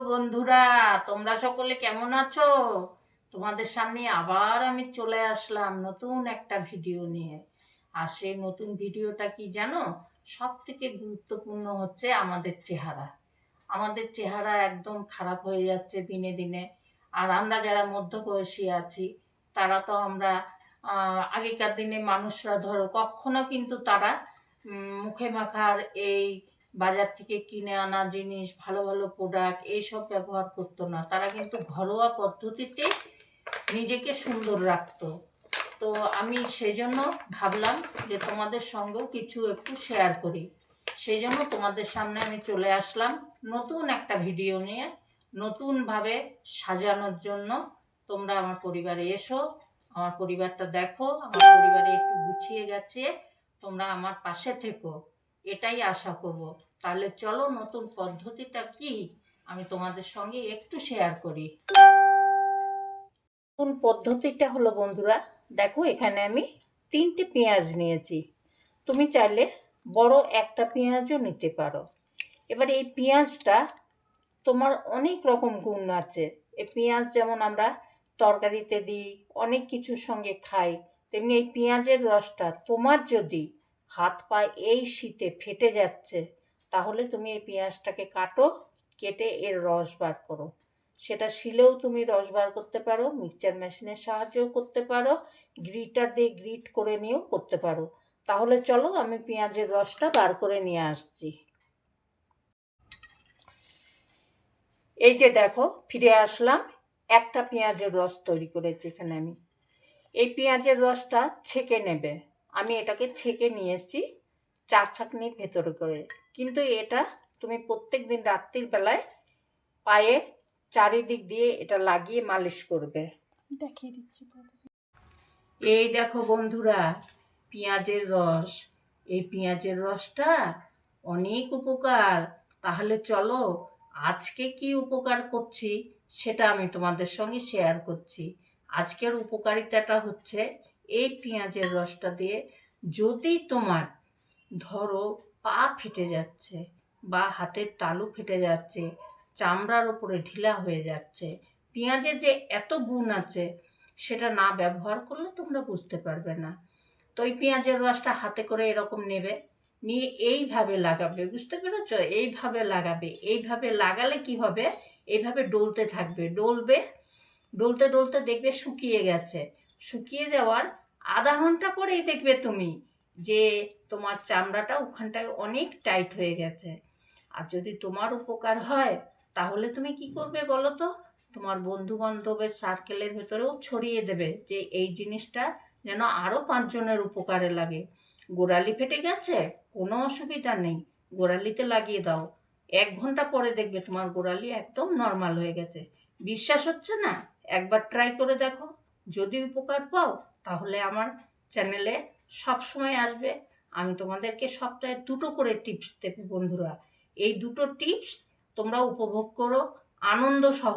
বন্ধুরা, তোমরা সকলে কেমন আছো? তোমাদের সামনে আবার আমি চলে আসলাম নতুন একটা ভিডিও নিয়ে। আর সেই নতুন ভিডিওটা কি জানো? সব থেকে গুরুত্বপূর্ণ হচ্ছে আমাদের চেহারা। আমাদের চেহারা একদম খারাপ হয়ে যাচ্ছে দিনে দিনে। আর আমরা যারা মধ্যবয়সী আছি, তারা তো আমরা আগেকার দিনে মানুষরা ধরো কখনো কিন্তু তারা মুখে মাখার এই বাজার থেকে কিনে আনা জিনিস, ভালো ভালো প্রোডাক্ট এইসব ব্যবহার করতো না। তারা কিন্তু ঘরোয়া পদ্ধতিতে নিজেকে সুন্দর রাখতো। তো আমি সেই জন্য ভাবলাম যে তোমাদের সঙ্গেও কিছু একটু শেয়ার করি। সেই জন্য তোমাদের সামনে আমি চলে আসলাম নতুন একটা ভিডিও নিয়ে, নতুনভাবে সাজানোর জন্য। তোমরা আমার পরিবারে এসো, আমার পরিবারটা দেখো, আমার পরিবারে একটু গুছিয়ে গেছে, তোমরা আমার পাশে থেকো, এটাই আশা করব। তাহলে চলো নতুন পদ্ধতিটা কি আমি তোমাদের সঙ্গে একটু শেয়ার করি। নতুন পদ্ধতিটা হলো বন্ধুরা, দেখো এখানে আমি 3টে পেঁয়াজ নিয়েছি। তুমি চাইলে বড় একটা পেঁয়াজও নিতে পারো। এবার এই পেঁয়াজটা তোমার অনেক রকম গুণ আছে। এই পেঁয়াজ যেমন আমরা তরকারিতে দিই, অনেক কিছুর সঙ্গে খাই, তেমনি এই পেঁয়াজের রসটা তোমার যদি হাত পা এই শীতে ফেটে যাচ্ছে, তাহলে তুমি এই পেঁয়াজটাকে কাটো, কেটে এর রস বার করো। সেটা শিলেও তুমি রস বার করতে পারো, মিক্সচার মেশিনের সাহায্যেও করতে পারো, গ্রিটার দিয়ে গ্রিট করে নিয়েও করতে পারো। তাহলে চলো আমি পেঁয়াজের রসটা বার করে নিয়ে আসছি। এই যে দেখো, ফিরে আসলাম। একটা পেঁয়াজের রস তৈরি করেছি এখানে আমি। এই পেঁয়াজের রসটা ছেঁকে নেবে। আমি এটাকে ছেঁকে নিয়ে এসেছি 4 ছাঁকনির ভেতরে করে। কিন্তু এটা তুমি প্রত্যেক দিন রাত্রির বেলায় পায়ে চারিদিক দিয়ে এটা লাগিয়ে মালিশ করবে। দেখিয়ে দিচ্ছি। এই দেখো বন্ধুরা, পেঁয়াজের রস। এই পেঁয়াজের রসটা অনেক উপকার। তাহলে চলো আজকে কি উপকার করছি সেটা আমি তোমাদের সঙ্গে শেয়ার করছি। আজকের উপকারিতাটা হচ্ছে, এই পেঁয়াজের রসটা দিয়ে যদি তোমার ধরো পা ফেটে যাচ্ছে বা হাতের তালু ফেটে যাচ্ছে, চামড়ার ওপরে ঢিলা হয়ে যাচ্ছে, পেঁয়াজের যে এত গুণ আছে সেটা না ব্যবহার করলে তোমরা বুঝতে পারবে না। তো এই পেঁয়াজের রসটা হাতে করে এরকম নেবে, নিয়ে এইভাবে লাগাবে, বুঝতে পেরেছ? এইভাবে লাগাবে। এইভাবে লাগালে কি হবে, এইভাবে ডলতে থাকবে, ডলবে, ডলতে ডলতে দেখবে শুকিয়ে গেছে। শুকিয়ে যাওয়ার আধা ঘন্টা পরেই দেখবে তুমি যে তোমার চামড়াটা ওখানটায় অনেক টাইট হয়ে গেছে। আর যদি তোমার উপকার হয়, তাহলে তুমি কি করবে বলো তো? তোমার বন্ধু বান্ধবের সার্কেলের ভেতরেও ছড়িয়ে দেবে যে এই জিনিসটা যেন আরও 5 জনের উপকারে লাগে। গোড়ালি ফেটে গেছে, কোনো অসুবিধা নেই, গোড়ালিতে লাগিয়ে দাও। 1 ঘন্টা পরে দেখবে তোমার গোড়ালি একদম নর্মাল হয়ে গেছে। বিশ্বাস হচ্ছে না? একবার ট্রাই করে দেখো। যদি উপকার পাও, তাহলে আমার চ্যানেলে সব সময় আসবে। আমি তোমাদেরকে সপ্তাহে 2টো করে টিপস দেব বন্ধুরা। এই 2টো টিপস তোমরা উপভোগ করো, আনন্দ সহ